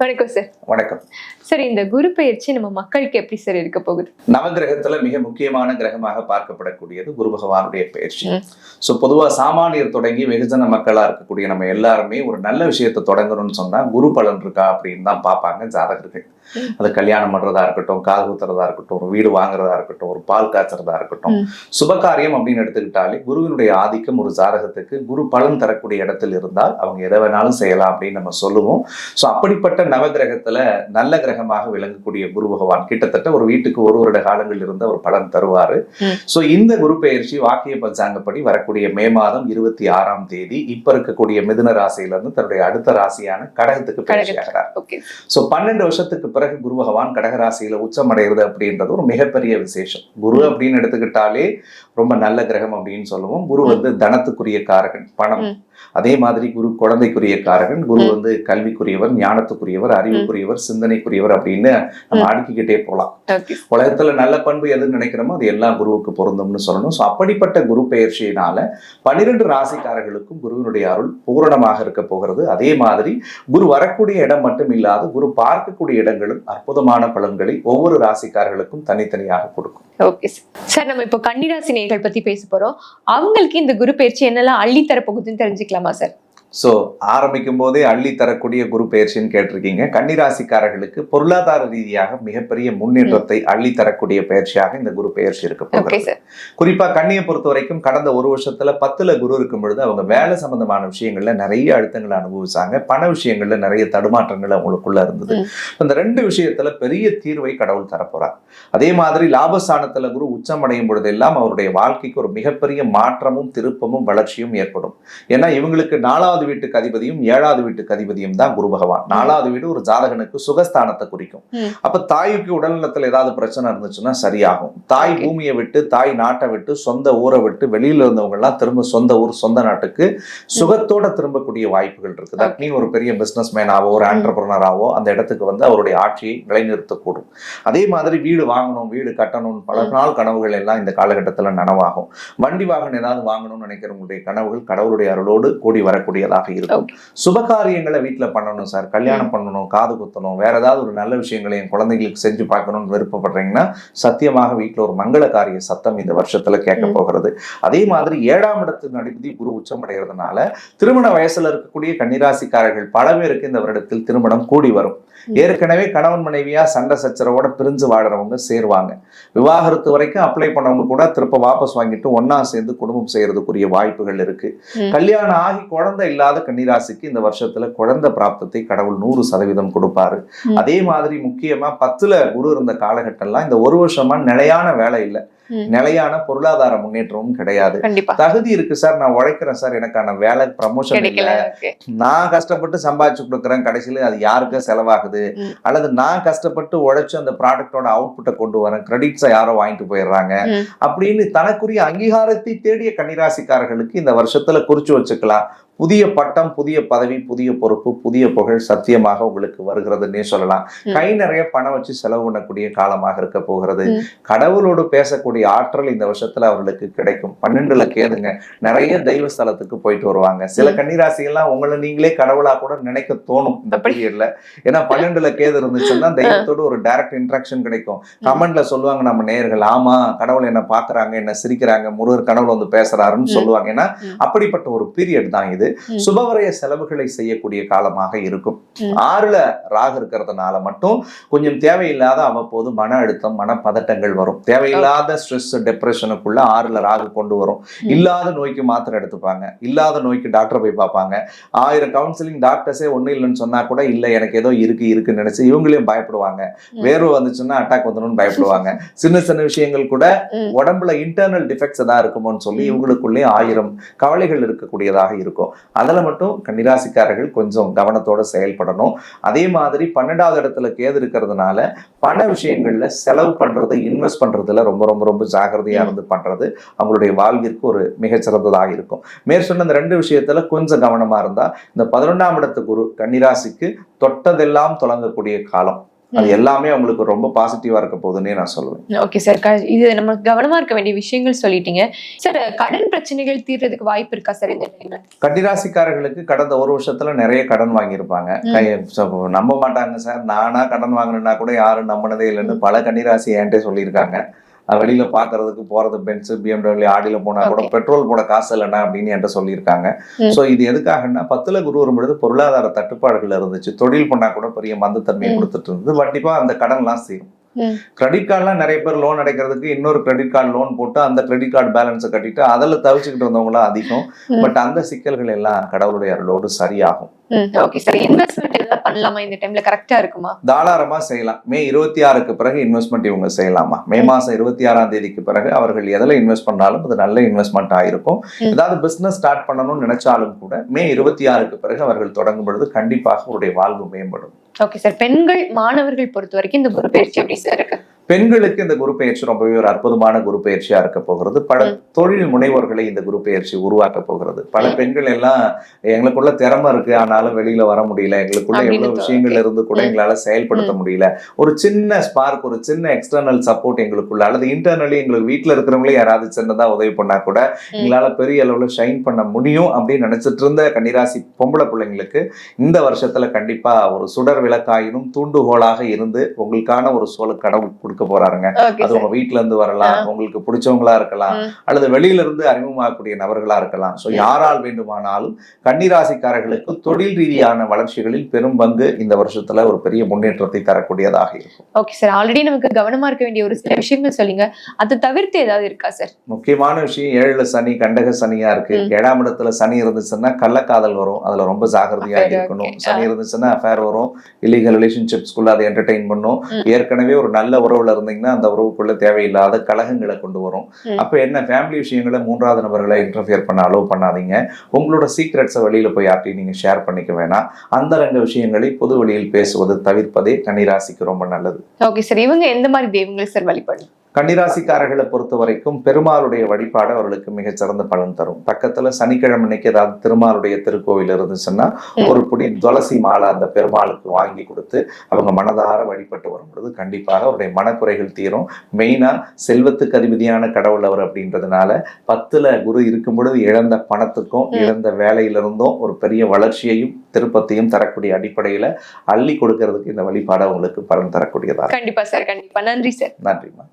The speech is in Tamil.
வணக்கம் சார். வணக்கம் சார், இந்த குரு பயிற்சி நம்ம மக்களுக்கு எப்படி சார் இருக்க போகுது? நவகிரகத்துல மிக முக்கியமான கிரகமாக பார்க்கப்படக்கூடியது குரு பகவானுடைய பயிற்சி. சோ பொதுவா சாமானியர் தொடங்கி வெகுஜன மக்களா இருக்கக்கூடிய நம்ம எல்லாருமே ஒரு நல்ல விஷயத்தை தொடங்கணும்னு சொன்னா குரு பலன் இருக்கா அப்படின்னு தான் பார்ப்பாங்க ஜாதகர்கள். அது கல்யாணம் பண்றதா இருக்கட்டும், காது குத்துறதா இருக்கட்டும், ஒரு வீடு வாங்குறதா இருக்கட்டும், ஒரு பால் காய்ச்சறதா இருக்கட்டும், சுபகாரியம் அப்படின்னு எடுத்துக்கிட்டாலே குருவினுடைய ஆதிக்கம் ஒரு ஜாதகத்துக்கு குரு பலன் தரக்கூடிய இடத்தில் இருந்தால் அவங்க எதை வேணாலும் செய்யலாம் அப்படின்னு நம்ம சொல்லுவோம். சோ அப்படிப்பட்ட நவகிரகத்துல நல்ல கிரகமாக விளங்கக்கூடிய குரு பகவான் கிட்டத்தட்ட ஒரு வீட்டுக்கு ஒரு வருட காலங்கள் இருந்த ஒரு பலன் தருவாரு. சோ இந்த குரு பெயர்ச்சி வாக்கிய பஞ்சாங்கப்படி வரக்கூடிய மே மாதம் 26ஆம் தேதி இப்ப இருக்கக்கூடிய மிதுன ராசியில இருந்து தன்னுடைய அடுத்த ராசியான கடகத்துக்கு பயிற்சி ஆகிறார். சோ 12 வருஷத்துக்கு பிறகு குரு பகவான் கடகராசியில உச்சம் அடைகிறது அப்படின்றது ஒரு மிகப்பெரிய விசேஷம். குரு அப்படின்னு எடுத்துக்கிட்டாலே ரொம்ப நல்ல கிரகம் அப்படின்னு சொல்லுவோம். குரு தனத்துக்குரிய காரகன், பணம். அதே மாதிரி குரு குழந்தைக்குரிய காரகன். குரு கல்விக்குரியவர், ஞானத்துக்குரியவர், அறிவுக்குரியவர், சிந்தனைக்குரியவர் அப்படின்னு நம்ம அடுக்கிக்கிட்டே போலாம். உலகத்துல நல்ல பண்பு எதுன்னு நினைக்கிறோமோ அது எல்லாம் குருவுக்கு பொருந்தும்னு சொல்லணும். சோ அப்படிப்பட்ட குரு பெயர்ச்சியினால 12 ராசிக்காரர்களுக்கும் குருவினுடைய அருள் பூரணமாக இருக்க போகிறது. அதே மாதிரி குரு வரக்கூடிய இடம் மட்டும் இல்லாது குரு பார்க்கக்கூடிய இடங்களும் அற்புதமான பலன்களை ஒவ்வொரு ராசிக்காரர்களுக்கும் தனித்தனியாக கொடுக்கும். ஓகே சார், நம்ம இப்போ கன்னிராசி நேயர்கள் பத்தி பேச போறோம். அவங்களுக்கு இந்த குரு பயிற்சி என்னெல்லாம் அள்ளி தர போகுதுன்னு தெரிஞ்சுக்கலாமா சார்? ஸோ ஆரம்பிக்கும் போதே அள்ளி தரக்கூடிய குரு பெயர்ச்சின்னு கேட்டிருக்கீங்க. கன்னிராசிக்காரர்களுக்கு பொருளாதார ரீதியாக மிகப்பெரிய முன்னேற்றத்தை அள்ளி தரக்கூடிய பயிற்சியாக இந்த குரு பெயர்ச்சி இருக்க போகுது. குறிப்பா கன்னியை பொறுத்த வரைக்கும் கடந்த ஒரு வருஷத்துல 10ல குரு இருக்கும் பொழுது அவங்க வேலை சம்பந்தமான விஷயங்கள்ல நிறைய அழுத்தங்களை அனுபவிச்சாங்க. பண விஷயங்கள்ல நிறைய தடுமாற்றங்கள் அவங்களுக்குள்ள இருந்தது. அந்த 2 விஷயத்துல பெரிய தீர்வை கடவுள் தரப்போறார். அதே மாதிரி லாபஸ்தானத்துல குரு உச்சம் அடையும் பொழுதெல்லாம் அவருடைய வாழ்க்கைக்கு ஒரு மிகப்பெரிய மாற்றமும் திருப்பமும் வளர்ச்சியும் ஏற்படும். ஏன்னா இவங்களுக்கு 4வது வீட்டுக்கு அதிபதியும் 7வது வீட்டுக்கு அதிபதியும் தான் குரு பகவான். 4வது வீடு ஒரு ஜாதகனுக்கு சுகஸ்தானத்தை குறிக்கும். அப்ப தாய்க்கு உடல்நலத்துல ஏதாவது பிரச்சனை இருந்துச்சுன்னா சரியாகும். தாய் பூமியை விட்டு, தாய் நாட்டை விட்டு, சொந்த ஊரை விட்டு வெளியில இருந்தவங்க எல்லாம் திரும்ப சொந்த ஊர் சொந்த நாட்டுக்கு சுகத்தோட திரும்பக்கூடிய வாய்ப்புகள் இருக்கு. தட் மீன் ஒரு பெரிய பிசினஸ் மேனாவோ ஒரு ஆண்டர்பிரனராவோ அந்த இடத்துக்கு அவருடைய ஆட்சியை நிலைநிறுத்தக்கூடும். அதே மாதிரி வீடு வாங்கணும், வீடு கட்டணும், பல நாள் கனவுகள் எல்லாம் இந்த காலகட்டத்துல நனவாகும். வண்டி வாகனம் ஏதாவது வாங்கணும்னு நினைக்கிறவங்களுடைய கனவுகள் கடவுளுடைய அருளோடு கூடி வரக்கூடியதாக இருக்கும். சுபகாரியங்களை வீட்டுல பண்ணணும் சார், கல்யாணம் பண்ணணும், காது குத்தணும், வேற ஏதாவது ஒரு நல்ல விஷயங்களை என் குழந்தைகளுக்கு செஞ்சு பார்க்கணும்னு விருப்பப்படுறீங்கன்னா சத்தியமாக வீட்டுல ஒரு மங்கள காரிய சத்தம் இந்த வருஷத்துல கேட்க போகிறது. அதே மாதிரி 7ஆம் இடத்தின் அதிபதி குரு உச்சம் அடைகிறதுனால திருமண வயசுல இருக்கக்கூடிய கன்னிராசிக்காரர்கள் பல பேருக்கு இந்த வருடத்தில் திருமணம் கூடி வரும். ஏற்கனவே கணவன் மனைவியா சண்டை சச்சரவோட பிரிஞ்சு வாடுறவங்க சேருவாங்க. விவாகரத்து வரைக்கும் அப்ளை பண்ணவங்க கூட திருப்ப வாபஸ் வாங்கிட்டு ஒன்னா சேர்ந்து குடும்பம் செய்யறதுக்குரிய வாய்ப்புகள் இருக்கு. கல்யாணம் ஆகி குழந்தை இல்லாத கன்னிராசிக்கு இந்த வருஷத்துல குழந்தை பிராப்தத்தை கடவுள் 100% கொடுப்பாரு. அதே மாதிரி முக்கியமா 10ல குரு இருந்த காலகட்டம்லாம் இந்த ஒரு வருஷமா நிலையான வேலை இல்லை, நிலையான பொருளாதார முன்னேற்றமும் கிடையாது. தகுதி இருக்கு சார், நான் உழைக்கிறேன் சார், எனக்கான வேலை ப்ரமோஷன் இல்லை, நான் கஷ்டப்பட்டு சம்பாதிச்சு கொடுக்குறேன், கடைசியில அது யாருக்கு செலவாகுது, அல்லது நான் கஷ்டப்பட்டு உழைச்சு அந்த ப்ராடக்டோட அவுட்புட்டை கொண்டு வரேன், கிரெடிட்ஸை யாரோ வாங்கிட்டு போயிடுறாங்க அப்படின்னு தனக்குரிய அங்கீகாரத்தை தேடிய கன்னிராசிக்காரர்களுக்கு இந்த வருஷத்துல குறிச்சு வச்சுக்கலாம். புதிய பட்டம், புதிய பதவி, புதிய பொறுப்பு, புதிய புகழ் சத்தியமாக உங்களுக்கு வருகிறதுன்னே சொல்லலாம். கை நிறைய பணம் வச்சு செலவு பண்ணக்கூடிய காலமாக இருக்க போகிறது. கடவுளோடு பேசக்கூடிய ஆற்றல் இந்த வருஷத்துல அவர்களுக்கு கிடைக்கும். 12ல கேதுங்க, நிறைய தெய்வ ஸ்தலத்துக்கு போயிட்டு வருவாங்க. சில கன்னிராசிகள்லாம் உங்களை நீங்களே கடவுளா கூட நினைக்க தோணும் இந்த பீரியட்ல. ஏன்னா 12ல கேது இருந்துச்சுன்னா தெய்வத்தோடு ஒரு டைரக்ட் இன்ட்ராக்ஷன் கிடைக்கும். கமெண்ட்ல சொல்லுவாங்க நம்ம நேயர்கள், ஆமா கடவுள் என்ன பாக்குறாங்க, என்ன சிரிக்கிறாங்க, முருகர் கடவுள் வந்து பேசுறாருன்னு சொல்லுவாங்க. ஏன்னா அப்படிப்பட்ட ஒரு பீரியட் தான் இது. சுபவரைய செலவுகளை செய்யக்கூடிய காலமாக இருக்கும். 6ல ராகு இருக்கிறதுனால மட்டும் கொஞ்சம் தேவையில்லாத அவ்வப்போது மன அழுத்தம், மன பதட்டங்கள் வரும். தேவையில்லாத ஸ்ட்ரெஸ், டிப்ரெஷனுக்குள்ள 6ல ராகு கொண்டு வரும். இல்லாத நோய்க்கு மாத்திரை எடுத்துப்பாங்க, இல்லாத நோய்க்கு டாக்டர் போய் பார்ப்பாங்க. 1000 கவுன்சிலிங் டாக்டர்ஸே ஒன்னும் இல்லைன்னு சொன்னா கூட இல்ல எனக்கு ஏதோ இருக்குன்னு நினைச்சு இவங்களையும் பயப்படுவாங்க. வேர்வை வந்துச்சுன்னா அட்டாக் வந்துடும் பயப்படுவாங்க. சின்ன சின்ன விஷயங்கள் கூட உடம்புல இன்டர்னல் டிஃபெக்ட்ஸ் தான் இருக்குமோன்னு சொல்லி இவங்களுக்குள்ளே 1000 கவலைகள் இருக்கக்கூடியதாக இருக்கும். அதுல மட்டும் கன்னிராசிக்காரர்கள் கொஞ்சம் கவனத்தோட செயல்படணும். அதே மாதிரி 12வது இடத்துல கேது இருக்கிறதுனால பண விஷயங்கள்ல செலவு பண்றது, இன்வெஸ்ட் பண்றதுல ரொம்ப ரொம்ப ரொம்ப ஜாகிரதையா இருந்து பண்றது அவங்களுடைய வாழ்விற்கு ஒரு மிகச்சிறந்ததாக இருக்கும். மேற்சொன்ன இந்த 2 விஷயத்துல கொஞ்சம் கவனமா இருந்தா இந்த 11ஆம் இடத்து குரு கன்னிராசிக்கு தொட்டதெல்லாம் தொடங்கக்கூடிய காலம். அது எல்லாமே அவங்களுக்கு ரொம்ப பாசிட்டிவா இருக்க போகுதுன்னே நான் சொல்லுவேன். ஓகே சார், இது நம்ம கவனமா இருக்க வேண்டிய விஷயங்கள் சொல்லிட்டீங்க சார். கடன் பிரச்சனைகள் தீர்றதுக்கு வாய்ப்பு இருக்கா சார் இந்த டைம்ல? கன்னிராசிக்காரர்களுக்கு கடந்த ஒரு வருஷத்துல நிறைய கடன் வாங்கியிருப்பாங்க. நம்ப மாட்டாங்க சார், நானா கடன் வாங்கினா கூட யாரும் நம்பினதே இல்லைன்னு பல கன்னிராசி என்கிட்ட சொல்லியிருக்காங்க. வெளியில பாக்குறதுக்கு போறது பென்ஸ், BMW, ஆடியில போனா கூட பெட்ரோல் போட காசு இல்லைன்னா அப்படின்னு என்கிட்ட சொல்லியிருக்காங்க. சோ இது எதுக்காகன்னா 10ல குரு வரும்பொழுது பொருளாதார தட்டுப்பாடுகள் இருந்துச்சு. தொழில் பண்ணா கூட பெரிய மந்தத்தன்மையை கொடுத்துட்டு இருந்தது. கண்டிப்பா அந்த கடன் எல்லாம் செய்யும். கிரெடிட் கார்டுலாம் நிறைய பேர் லோன் அடைக்கிறதுக்கு இன்னொரு கிரெடிட் கார்டு லோன் போட்டு அந்த கிரெடிட் கார்டு பேலன்ஸை கட்டிட்டு அதில் தவிச்சுக்கிட்டு வந்தவங்களாம் அதிகம். பட் அந்த சிக்கல்கள் எல்லாம் கடவுளுடைய அருளோடு சரியாகும். ஓகே சார், இன்வெஸ்ட்மென்ட் எல்லாம் பண்ணலாமா இந்த டைம்ல? கரெக்ட்டா இருக்குமா? தாராளமா செய்யலாம். மே 26க்கு பிறகு இன்வெஸ்ட்மெண்ட் இவங்க செய்யலாமா? மே மாசம் 26ஆம் தேதிக்கு பிறகு அவர்கள் எதில் இன்வெஸ்ட் பண்ணாலும் அது நல்ல இன்வெஸ்ட்மெண்ட் ஆயிருக்கும். ஏதாவது பிசினஸ் ஸ்டார்ட் பண்ணணும்னு நினைச்சாலும் கூட மே 26க்கு பிறகு அவர்கள் தொடங்கும் பொழுது கண்டிப்பாக அவருடைய வாழ்வு மேம்படும். ஓகே சார், பெண்கள் மாணவர்கள் பொறுத்த வரைக்கும் இந்த குரு பயிற்சி எப்படி சார் இருக்கு? பெண்களுக்கு இந்த குரு பயிற்சி ரொம்பவே ஒரு அற்புதமான குரு பயிற்சியா இருக்க போகிறது. பல தொழில் முனைவோர்களை இந்த குரு பயிற்சி உருவாக்க போகிறது. பல பெண்கள் எல்லாம் எங்களுக்குள்ள திறமை இருக்கு, ஆனாலும் வெளியில வர முடியல, எங்களுக்குள்ள எவ்வளவு விஷயங்கள் இருந்து கூட எங்களால செயல்படுத்த முடியல, ஒரு சின்ன ஸ்பார்க், ஒரு சின்ன எக்ஸ்டர்னல் சப்போர்ட் எங்களுக்குள்ள அல்லது இன்டர்னலி எங்களுக்கு வீட்டுல இருக்கிறவங்களே யாராவது சின்னதா உதவி பண்ணா கூட எங்களால பெரிய அளவுல ஷைன் பண்ண முடியும் அப்படின்னு நினைச்சிட்டு இருந்த கன்னிராசி பொம்பளை பிள்ளைங்களுக்கு இந்த வருஷத்துல கண்டிப்பா ஒரு சுடர் விளக்காயினும் தூண்டுகோலாக இருந்து உங்களுக்கான ஒரு சோழ கடவுள் கொடுக்க போறாருங்க. அது உங்க வீட்டுல இருந்து வரலாம், உங்களுக்கு பிடிச்சவங்களா இருக்கலாம், அல்லது வெளியில இருந்து அறிமுகமாகக்கூடிய நபர்களா இருக்கலாம். சோ யாரால் வேண்டுமானாலும் கன்னிராசிக்காரர்களுக்கு தொழில் ரீதியான வளர்ச்சிகளில் பெரும் பங்கு இந்த வருஷத்துல ஒரு பெரிய முன்னேற்றத்தை தரக்கூடியதாக இருக்கும். ஓகே சார், ஆல்ரெடி நமக்கு கவனமா இருக்க வேண்டிய ஒரு சில விஷயங்கள் சொல்லுங்க, அதை தவிர்த்து ஏதாவது இருக்கா சார்? முக்கியமான விஷயம் 7ல சனி, கண்டக சனியா இருக்கு. 7ஆம் இடத்துல சனி இருந்துச்சுன்னா கள்ளக்காதல் வரும், அதுல ரொம்ப ஜாகிரதையா இருக்கணும். சனி இருந்துச்சுன்னா அஃபேர் வரும், இல்லீகல் ரிலேஷன்ஷிப்ஸ்குள்ள அதை என்டர்டெயின் பண்ணும். ஏற்கனவே ஒரு நல்ல உறவுல இருந்தீங்கன்னா அந்த உறவுக்குள்ள தேவையில்லாத கலகங்களை கொண்டு வரும். அப்ப என்ன, ஃபேமிலி விஷயங்களை 3வது நபர்களை இன்டர்ஃபியர் பண்ண அலோவ் பண்ணாதீங்க. உங்களோட சீக்ரெட்ஸை வெளியில போய் யார்ட்டையும் நீங்க ஷேர் பண்ணிக்க வேணாம். அந்தரங்க விஷயங்களை பொது வழியில் பேசுவது தவிர்ப்பதே கன்னிராசிக்கு ரொம்ப நல்லது. ஓகே சார், இவங்க எந்த மாதிரி தெய்வங்களை சார் வழிபடணும்? கன்னிராசிக்காரர்களை பொறுத்த வரைக்கும் பெருமாளுடைய வழிபாடு அவர்களுக்கு மிகச்சிறந்த பலன் தரும். பக்கத்துல சனிக்கிழமை அன்னைக்கு ஏதாவது திருமாலுடைய திருக்கோவில் இருந்துச்சுன்னா ஒரு புடி துளசி மாலை அந்த பெருமாளுக்கு வாங்கி கொடுத்து அவங்க மனதார வழிபட்டு வரும் பொழுது கண்டிப்பாக அவருடைய மனக்குறைகள் தீரும். மெயினா செல்வத்துக்கு அதிபதியான கடவுள் அவர் அப்படின்றதுனால 10ல குரு இருக்கும் பொழுது இழந்த பணத்துக்கும் இழந்த வேலையிலிருந்தும் ஒரு பெரிய வளர்ச்சியையும் திருப்பத்தையும் தரக்கூடிய அடிப்படையில அள்ளி கொடுக்கறதுக்கு இந்த வழிபாடு அவங்களுக்கு பலன் தரக்கூடியதா. கண்டிப்பா சார், கண்டிப்பா. நன்றி சார். நன்றிமா.